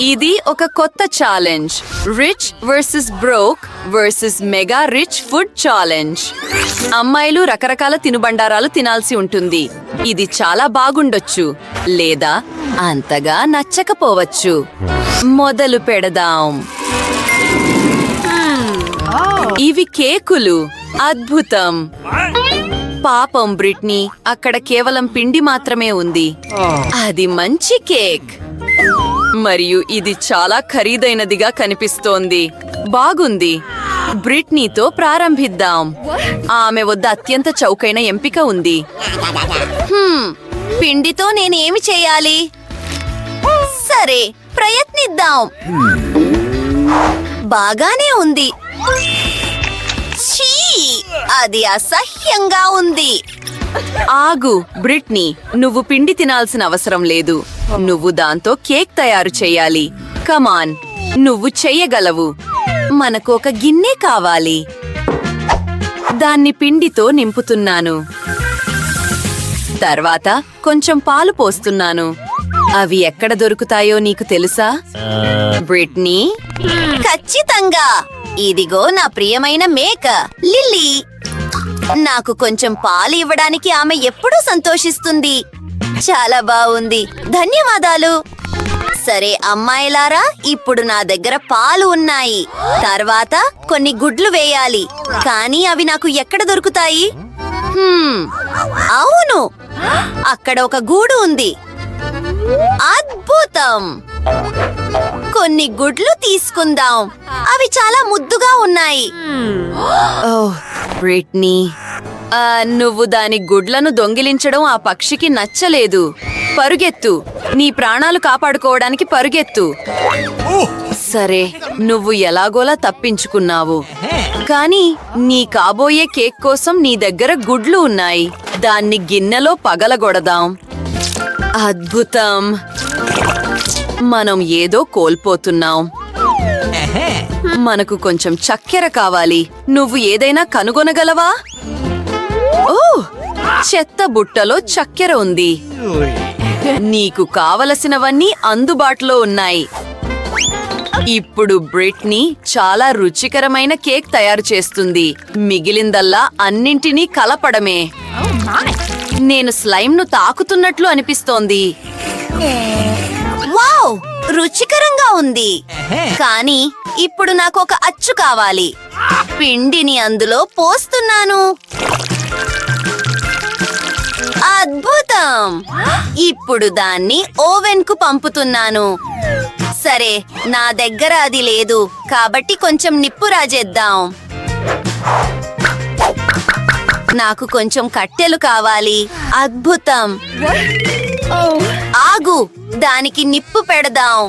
ఇది ఒక కొత్త challenge. Rich versus broke versus mega rich food challenge. అమ్మాయిలు రకరకాల తినుబండారాలు తినాల్సి ఉంటుంది. ఇది చాలా బాగుండొచ్చు లేదా అంతగా నచ్చకపోవచ్చు. మొదలు పెడదాం. ఇవి కేకులు. అద్భుతం. పాపం బ్రిట్నీ, అక్కడ కేవలం పిండి మాత్రమే ఉంది. అది మంచి కేక్ మరియు ఇది చాలా ఖరీదైనదిగా కనిపిస్తోంది. బాగుంది. బ్రిట్నీతో ప్రారంభిద్దాం. ఆమె వద్ద అత్యంత చౌకైన ఎంపిక ఉంది. పిండితో నేనేమి చేయాలి? సరే, ప్రయత్నిద్దాం. బాగానే ఉంది. ఛీ, అది అసహ్యంగా ఉంది. ఆగు బ్రిట్నీ, నువ్వు పిండి తినాల్సిన అవసరం లేదు. నువ్వు దాంతో కేక్ తయారు చేయాలి. కమాన్, నువ్వు చెయ్యగలవు. మనకు ఒక గిన్నె కావాలి. దాన్ని పిండితో నింపుతున్నాను. తర్వాత కొంచెం పాలు పోస్తున్నాను. అవి ఎక్కడ దొరుకుతాయో నీకు తెలుసా బ్రిట్నీ? ఖచ్చితంగా. ఇదిగో నా ప్రియమైన మేక లిల్లీ. నాకు కొంచెం పాలు ఇవ్వడానికి ఆమె ఎప్పుడూ సంతోషిస్తుంది. చాలా బాగుంది. ధన్యవాదాలు. సరే అమ్మాయిలారా, ఇప్పుడు నా దగ్గర పాలు ఉన్నాయి. తర్వాత కొన్ని గుడ్లు వేయాలి. కానీ అవి నాకు ఎక్కడ దొరుకుతాయి? అవును, అక్కడ ఒక గూడు ఉంది. అద్భుతం. కొన్ని గుడ్లు తీసుకుందాం. అవి చాలా ముద్దుగా ఉన్నాయి. ఓహ్ బ్రిట్నీ, నువ్వు దాని గుడ్లను దొంగిలించడం ఆ పక్షికి నచ్చలేదు. పరుగెత్తు. నీ ప్రాణాలు కాపాడుకోవడానికి పరుగెత్తు. సరే, నువ్వు ఎలాగోలా తప్పించుకున్నావు. కానీ నీ కాబోయే కేక్ కోసం నీ దగ్గర గుడ్లు ఉన్నాయి. దాన్ని గిన్నెలో పగలగొడదాం. అద్భుతం. మనం ఏదో కోల్పోతున్నాం. మనకు కొంచెం చక్కెర కావాలి. నువ్వు ఏదైనా కనుగొనగలవా? ఓ, చెత్త బుట్టలో చక్కెర ఉంది. నీకు కావలసినవన్నీ అందుబాటులో ఉన్నాయి. ఇప్పుడు బ్రిట్నీ చాలా రుచికరమైన కేక్ తయారు చేస్తుంది. మిగిలిందల్లా అన్నింటినీ కలపడమే. నేను స్లైమ్ను తాకుతున్నట్లు అనిపిస్తోంది. వావ్, రుచికరంగా ఉంది. కానీ ఇప్పుడు నాకు ఒక అచ్చు కావాలి. పిండిని అందులో పోస్తున్నాను. అద్భుతం. ఇప్పుడు దాన్ని ఓవెన్ కు పంపుతున్నాను. సరే, నా దగ్గర అది లేదు కాబట్టి కొంచెం నిప్పు రాజేద్దాం. నాకు కొంచెం కట్టెలు కావాలి. అద్భుతం. ఆగు, దానికి నిప్పు పెడదాం.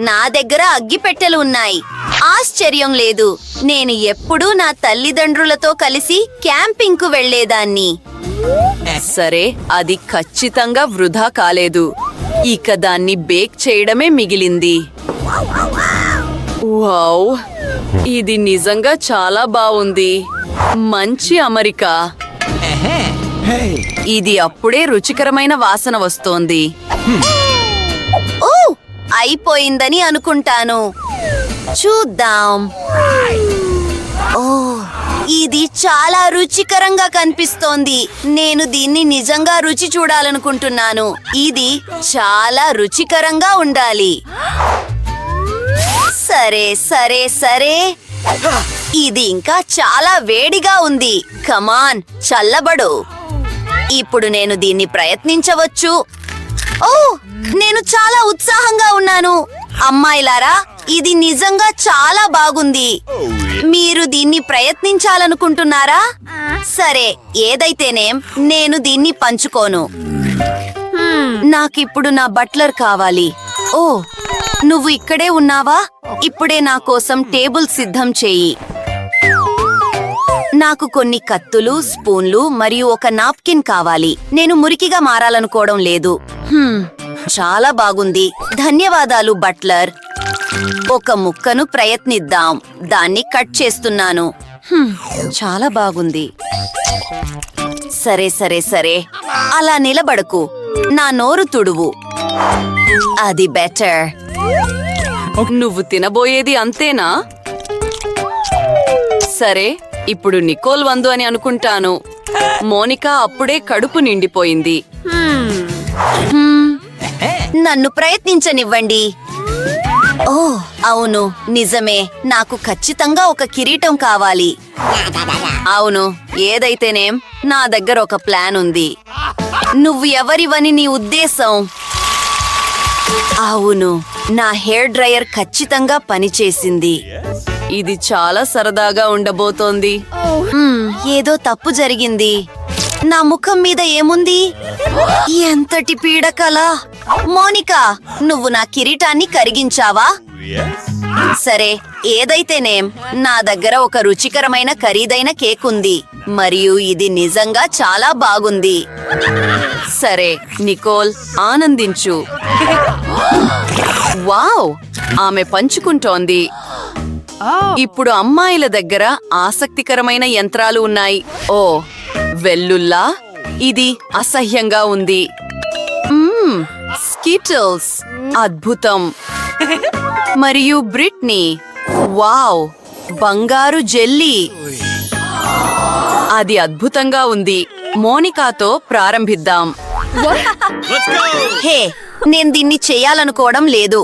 నా దగ్గర అగ్గిపెట్టెలు ఉన్నాయి. ఆశ్చర్యం లేదు. నేను ఎప్పుడూ నా తల్లిదండ్రులతో కలిసి క్యాంపింగ్ కు వెళ్లేదాన్ని. సరే, అది ఖచ్చితంగా వృధా కాలేదు. ఇక దాన్ని బేక్ చేయడమే మిగిలింది. వావ్, ఇది నిజంగా చాలా బాగుంది. మంచి అమరిక. ఇది అప్పుడే రుచికరమైన వాసన వస్తోంది. ఓ, అయిపోయిందని అనుకుంటాను. చూద్దాం. ఓ, ఇది చాలా రుచికరంగా కనిపిస్తోంది. నేను దీన్ని నిజంగా రుచి చూడాలనుకుంటున్నాను. ఇది చాలా రుచికరంగా ఉండాలి. సరే సరే సరే, ఇది ఇంకా చాలా వేడిగా ఉంది. కమాన్, చల్లబడు. ఇప్పుడు నేను దీన్ని ప్రయత్నించవచ్చు. ఓ, నేను చాలా ఉత్సాహంగా ఉన్నాను. అమ్మాయిలారా, ఇది నిజంగా చాలా బాగుంది. మీరు దీన్ని ప్రయత్నించాలనుకుంటున్నారా? సరే, ఏదైతేనేం నేను దీన్ని పంచుకోను. నాకిప్పుడు నా బట్లర్ కావాలి. ఓ, నువ్వు ఇక్కడే ఉన్నావా? ఇప్పుడే నా కోసం టేబుల్ సిద్ధం చేయి. నాకు కొన్ని కత్తులు, స్పూన్లు మరియు ఒక నాప్కిన్ కావాలి. నేను మురికిగా మారాలనుకోవడం లేదు. చాలా బాగుంది. ధన్యవాదాలు బట్లర్. ఒక ముక్కను ప్రయత్నిద్దాం. దాన్ని కట్ చేస్తున్నాను. చాలా బాగుంది. సరే సరే సరే, అలా నిలబడకు. నా నోరు తుడువు. అది బెటర్. నువ్వు తినబోయేది అంతేనా? సరే, ఇప్పుడు నికోల్ వందు అని అనుకుంటాను. మోనికా అప్పుడే కడుపు నిండిపోయింది. నన్ను ప్రయత్నించనివ్వండి. ఓ అవును, నిజమే. నాకు ఖచ్చితంగా ఒక కిరీటం కావాలి. అవును, ఏదైతేనేం నా దగ్గర ఒక ప్లాన్ ఉంది. నువ్వు ఎవరివని నీ ఉద్దేశం? అవును, నా హెయిర్ డ్రైయర్ ఖచ్చితంగా పనిచేసింది. ఇది చాలా సరదాగా ఉండబోతోంది. ఏదో తప్పు జరిగింది. నా ముఖం మీద ఏముంది? ఎంతటి పీడకల! మోనికా, నువ్వు నా కిరీటాన్ని కరిగించావా? సరే, ఏదైతేనేం నా దగ్గర ఒక రుచికరమైన ఖరీదైన కేక్ ఉంది, మరియు ఇది నిజంగా చాలా బాగుంది. సరే నికోల్, ఆనందించు. వావ్, ఆమె పంచుకుంటోంది. ఇప్పుడు అమ్మాయిల దగ్గర ఆసక్తికరమైన యంత్రాలు ఉన్నాయి. ఓ వెల్లుల్లా, ఇది అసహ్యంగా ఉంది. స్కిటిల్స్, అద్భుతం. మరియు బ్రిట్నీ, వావ్, బంగారు జెల్లీ, అది అద్భుతంగా ఉంది. మోనికాతో ప్రారంభిద్దాం. హే, నేను దీన్ని చేయాలనుకోవడం లేదు.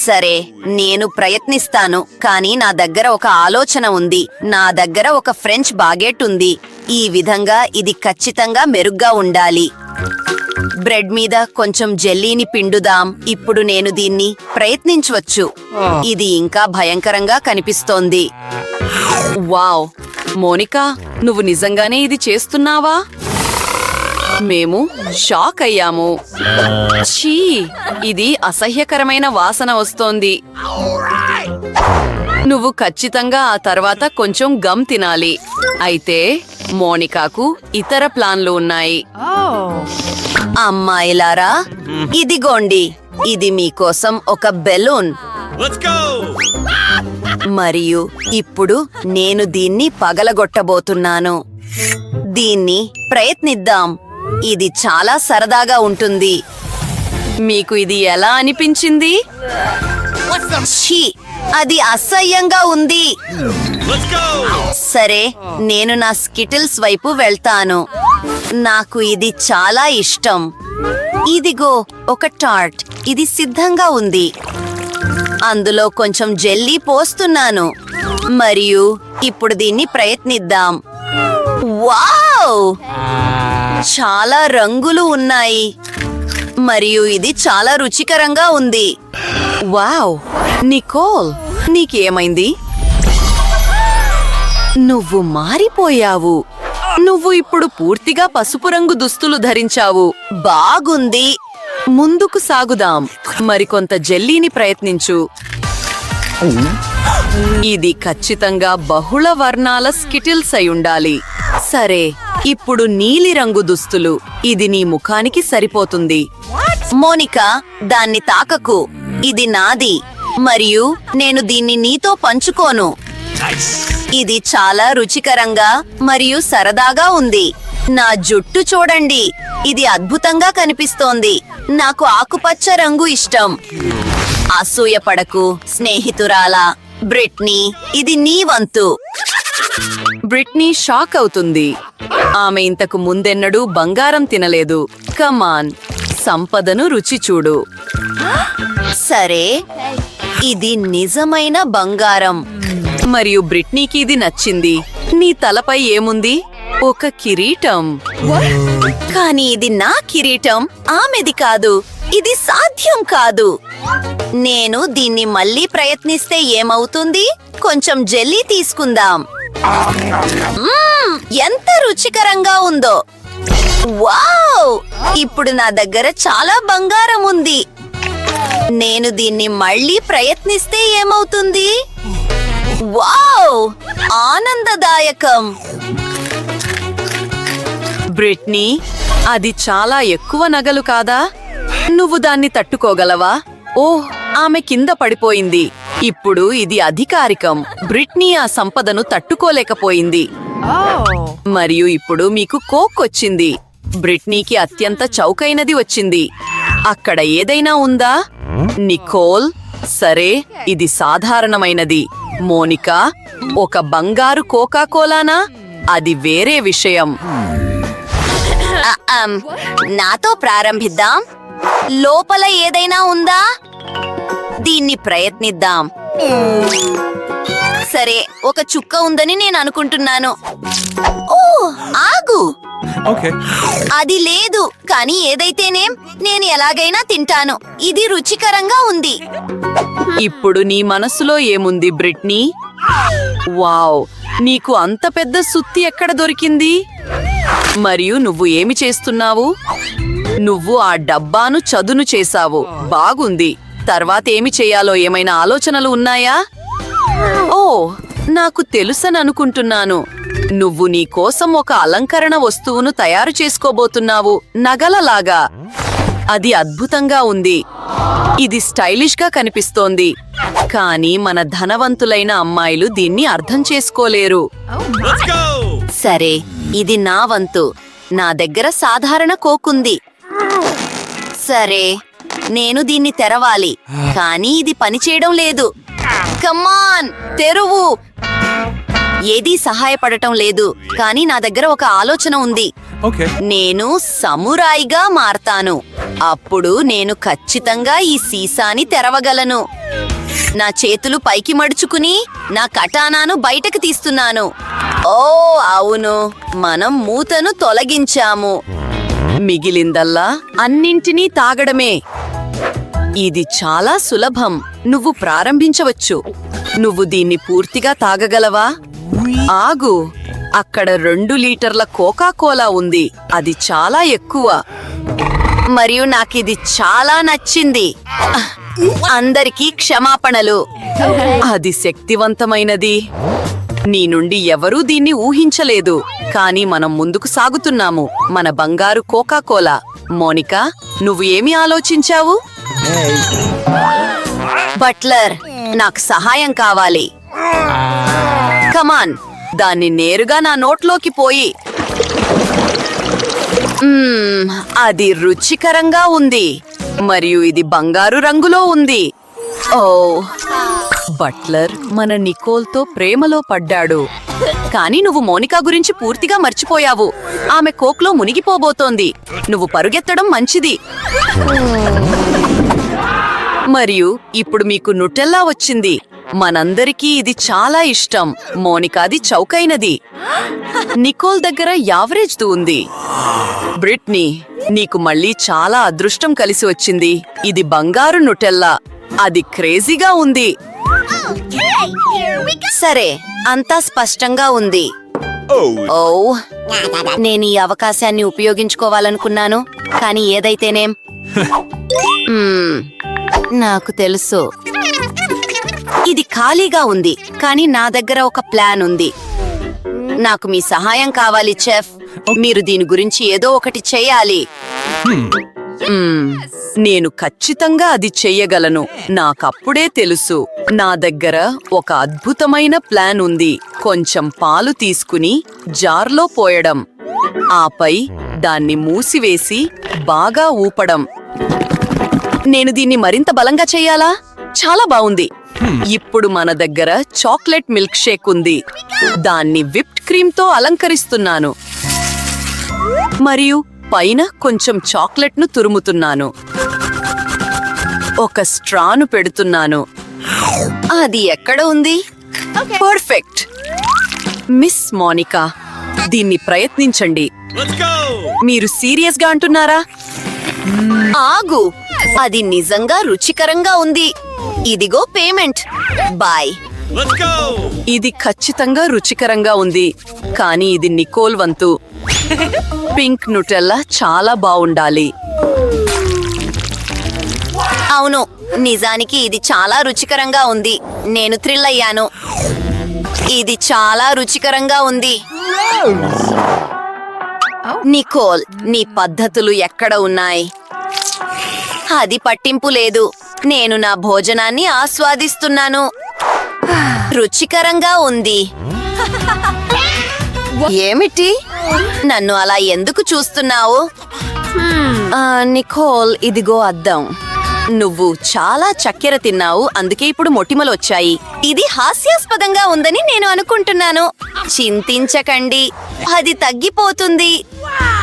సరే, నేను ప్రయత్నిస్తాను. కానీ నా దగ్గర ఒక ఆలోచన ఉంది. నా దగ్గర ఒక ఫ్రెంచ్ బాగెట్ ఉంది. ఈ విధంగా ఇది ఖచ్చితంగా మెరుగ్గా ఉండాలి. బ్రెడ్ మీద కొంచెం జెల్లీని పిండుదాం. ఇప్పుడు నేను దీన్ని ప్రయత్నించవచ్చు. ఇది ఇంకా భయంకరంగా కనిపిస్తోంది. వావ్, మోనికా, నువ్వు నిజంగానే ఇది చేస్తున్నావా? మేము షాక్ అయ్యాము. ఛీ, ఇది అసహ్యకరమైన వాసన వస్తోంది. నువ్వు ఖచ్చితంగా ఆ తర్వాత కొంచెం గమ్ తినాలి. అయితే మోనికాకు ఇతర ప్లాన్లు ఉన్నాయి. అమ్మాయిలారా, ఇదిగోండి, ఇది మీకోసం ఒక బెలూన్. మరియు ఇప్పుడు నేను దీన్ని పగలగొట్టబోతున్నాను. దీన్ని ప్రయత్నిద్దాం. ఇది చాలా సరదాగా ఉంటుంది. మీకు ఇది ఎలా అనిపించింది? ఛీ, అది అసహ్యంగా ఉంది. సరే, నేను నా స్కిటిల్స్ వైపు వెళ్తాను. నాకు ఇది చాలా ఇష్టం. ఇదిగో ఒక టార్ట్. ఇది సిద్ధంగా ఉంది. అందులో కొంచెం జెల్లీ పోస్తున్నాను. మరియు ఇప్పుడు దీన్ని ప్రయత్నిద్దాం. వావ్, చాలా రంగులు ఉన్నాయి. మరియు ఇది చాలా రుచికరంగా ఉంది. వావ్, నికోల్, నీకేమైంది? నువ్వు మారిపోయావు. నువ్వు ఇప్పుడు పూర్తిగా పసుపు రంగు దుస్తులు ధరించావు. బాగుంది. ముందుకు సాగుదాం. మరికొంత జెల్లీని ప్రయత్నించు. ఇది ఖచ్చితంగా బహుళ వర్ణాల స్కిటిల్స్ అయి ఉండాలి. సరే, ఇప్పుడు నీలిరంగు దుస్తులు. ఇది నీ ముఖానికి సరిపోతుంది. మోనికా, దాన్ని తాకకు. ఇది నాది, మరియు నేను దీన్ని నీతో పంచుకోను. ఇది చాలా రుచికరంగా మరియు సరదాగా ఉంది. నా జుట్టు చూడండి, ఇది అద్భుతంగా కనిపిస్తోంది. నాకు ఆకుపచ్చ రంగు ఇష్టం. అసూయపడకు స్నేహితురాలా. బ్రిట్నీ, ఇది నీ వంతు. బ్రిట్నీ షాక్ అవుతుంది. ఆమె ఇంతకు ముందెన్నడూ బంగారం తినలేదు. కమాన్, సంపదను రుచి చూడు. సరే, ఇది నిజమైన బంగారం. మరియు బ్రిట్నీకి ఇది నచ్చింది. నీ తలపై ఏముంది? ఒక కిరీటం. కానీ ఇది నా కిరీటం, ఆమెది కాదు. ఇది సాధ్యం కాదు. నేను దీన్ని మళ్ళీ ప్రయత్నిస్తే ఏమవుతుంది? కొంచెం జెల్లీ తీసుకుందాం. ఎంత రుచికరంగా ఉందో. వావ్, ఇప్పుడు నా దగ్గర చాలా బంగారం ఉంది. నేను దీన్ని మళ్ళీ ప్రయత్నిస్తే ఏమవుతుంది? వావ్, ఆనందదాయకం. బ్రిట్నీ, అది చాలా ఎక్కువ నగలు కాదా? నువ్వు దాన్ని తట్టుకోగలవా? ఓహ్, ఆమె కింద పడిపోయింది. ఇప్పుడు ఇది అధికారికం. బ్రిట్నీ ఆ సంపదను తట్టుకోలేకపోయింది. మరియు ఇప్పుడు మీకు కోక్ వచ్చింది. బ్రిట్నీకి అత్యంత చౌకైనది వచ్చింది. అక్కడ ఏదైనా ఉందా? నికోల్, సరే, ఇది సాధారణమైనది. మోనికా, ఒక బంగారు కోకాకోలానా? అది వేరే విషయం. నాతో ప్రారంభిద్దాం. లోపల ఏదైనా ఉందా? దీన్ని ప్రయత్నిద్దాం. సరే, ఒక చుక్క ఉందని నేను అనుకుంటున్నాను. ఓ, ఆగు. అది లేదు, కానీ ఏదైతేనేం నేను ఎలాగైనా తింటాను. ఇది రుచికరంగా ఉంది. ఇప్పుడు నీ మనసులో ఏముంది బ్రిట్నీ? వావ్, నీకు అంత పెద్ద సుత్తి ఎక్కడ దొరికింది? మరియు నువ్వు ఏమి చేస్తున్నావు? నువ్వు ఆ డబ్బాను చదును చేశావు. బాగుంది. తర్వాత ఏమి చేయాలో ఏమైనా ఆలోచనలు ఉన్నాయా? ఓ, నాకు తెలుసననుకుంటున్నాను. నువ్వు నీ కోసం ఒక అలంకరణ వస్తువును తయారు చేసుకోబోతున్నావు, నగలలాగా. అది అద్భుతంగా ఉంది. ఇది స్టైలిష్ గా కనిపిస్తోంది. కానీ మన ధనవంతులైన అమ్మాయిలు దీన్ని అర్థం చేసుకోలేరు. సరే, ఇది నా వంతు. నా దగ్గర సాధారణ కోకుంది. సరే, నేను దీన్ని తెరవాలి, కానీ ఇది పనిచేయడం లేదు. కమాన్, తెరువు. ఏదీ సహాయపడటం లేదు, కానీ నా దగ్గర ఒక ఆలోచన ఉంది. నేను సమురాయిగా మారతాను. అప్పుడు నేను ఖచ్చితంగా ఈ సీసాని తెరవగలను. నా చేతులు పైకి మడుచుకుని నా కటానాను బయటకు తీస్తున్నాను. ఓ అవును, మనం మూతను తొలగించాము. మిగిలిందల్లా అన్నింటినీ తాగడమే. ఇది చాలా సులభం. నువ్వు ప్రారంభించవచ్చు. నువ్వు దీన్ని పూర్తిగా తాగగలవా? ఆగు, అక్కడ 2 లీటర్ల కోకాకోలా ఉంది. అది చాలా ఎక్కువ. మరియు నాకిది చాలా నచ్చింది. అందరికీ క్షమాపణలు. అది శక్తివంతమైనది. నీ నుండి ఎవరూ దీన్ని ఊహించలేదు. కానీ మనం ముందుకు సాగుతున్నాము. మన బంగారు కోకాకోలా. మోనికా, నువ్వు ఏమి ఆలోచించావు? బట్లర్, నాకు సహాయం కావాలి. కమాన్, దాన్ని నేరుగా నా నోట్లోకి పోయి. అది రుచికరంగా ఉంది. మరియు ఇది బంగారు రంగులో ఉంది. ఓ, బట్లర్ మన నికోల్తో ప్రేమలో పడ్డాడు. కానీ నువ్వు మోనికా గురించి పూర్తిగా మర్చిపోయావు. ఆమె కోక్లో మునిగిపోబోతోంది. నువ్వు పరుగెత్తడం మంచిది. మరియు ఇప్పుడు మీకు నుటెల్లా వచ్చింది. మనందరికీ ఇది చాలా ఇష్టం. మోనికాది చౌకైనది. నికోల్ దగ్గర యావరేజ్ది ఉంది. బ్రిట్నీ, నీకు మళ్ళీ చాలా అదృష్టం కలిసి వచ్చింది. ఇది బంగారు నుటెల్లా. అది క్రేజీగా ఉంది. సరే, అంతా స్పష్టంగా ఉంది. ఓ, నేను ఈ అవకాశాన్ని ఉపయోగించుకోవాలనుకున్నాను, కానీ ఏదైతేనేం. నాకు తెలుసు. ఇది ఖాళీగా ఉంది, కానీ నా దగ్గర ఒక ప్లాన్ ఉంది. నాకు మీ సహాయం కావాలి చెఫ్. మీరు దీని గురించి ఏదో ఒకటి చేయాలి. నేను ఖచ్చితంగా అది చెయ్యగలను. నాకప్పుడే తెలుసు. నా దగ్గర ఒక అద్భుతమైన ప్లాన్ ఉంది. కొంచెం పాలు తీసుకుని జార్లో పోయడం, ఆపై దాన్ని మూసివేసి బాగా ఊపడం. నేను దీన్ని మరింత బలంగా చెయ్యాలా? చాలా బావుంది. ఇప్పుడు మన దగ్గర చాక్లెట్ మిల్క్ షేక్ ఉంది. దాన్ని విప్డ్ క్రీమ్తో అలంకరిస్తున్నాను. మరియు పైన కొంచెం చాక్లెట్ను తురుముతున్నాను. ఒక స్ట్రాను పెడుతున్నాను. అది ఎక్కడ ఉంది? పర్ఫెక్ట్. మిస్ మోనికా, దీన్ని ప్రయత్నించండి. మీరు సీరియస్గా అంటున్నారా? ఆగు, అది నిజంగా రుచికరంగా ఉంది. ఇదిగో పేమెంట్. బాయ్. ఇది ఖచ్చితంగా రుచికరంగా ఉంది, కానీ ఇది నికోల్ వంతు. పింక్ నుటెల్లా చాలా బావుండాలి. అవును, నిజానికి ఇది చాలా రుచికరంగా ఉంది. నేను థ్రిల్ అయ్యాను. ఇది చాలా రుచికరంగా ఉంది. నికోల్, నీ పద్ధతులు ఎక్కడ ఉన్నాయి? అది పట్టింపు లేదు. నేను నా భోజనాన్ని ఆస్వాదిస్తున్నాను. రుచికరంగా ఉంది. ఏమిటి? నన్ను అలా ఎందుకు చూస్తున్నావు? నికోల్, ఇదిగో అద్దం. నువ్వు చాలా చక్కెర తిన్నావు, అందుకే ఇప్పుడు మొటిమలు వచ్చాయి. ఇది హాస్యాస్పదంగా ఉందని నేను అనుకుంటున్నాను. చింతించకండి, అది తగ్గిపోతుంది.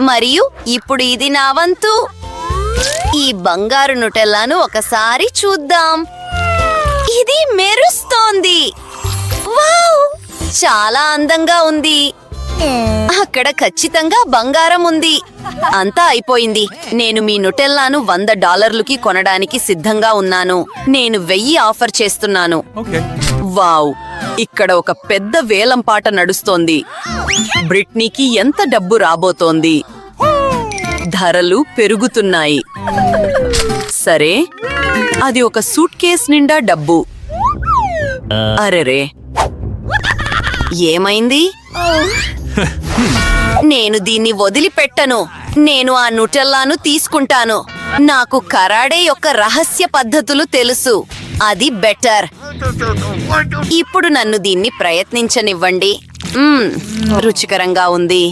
మరియు ఇప్పుడు ఇది నా వంతు. ఈ బంగారు నుటెల్లాను ఒకసారి చూద్దాం. ఇది మెరుస్తోంది. వావ్! చాలా అందంగా ఉంది. అక్కడ ఖచ్చితంగా బంగారం ఉంది. అంతా అయిపోయింది. నేను మీ నుటెల్లాను $100కి కొనడానికి సిద్ధంగా ఉన్నాను. నేను 1000 ఆఫర్ చేస్తున్నాను. వావ్! ఇక్కడ ఒక పెద్ద వేలంపాట నడుస్తోంది. బ్రిట్నీకి ఎంత డబ్బు రాబోతోంది? ధరలు పెరుగుతున్నాయి. సరే, అది ఒక సూట్ కేస్ నిండా డబ్బు. అరెరే, ఏమైంది? నేను దీన్ని వదిలిపెట్టను. నేను ఆ నుటెల్లాను తీసుకుంటాను. నాకు కరాడే యొక్క రహస్య పద్ధతులు తెలుసు. అది బెటర్. ఇప్పుడు నన్ను దీన్ని ప్రయత్నించనివ్వండి. రుచికరంగా ఉంది.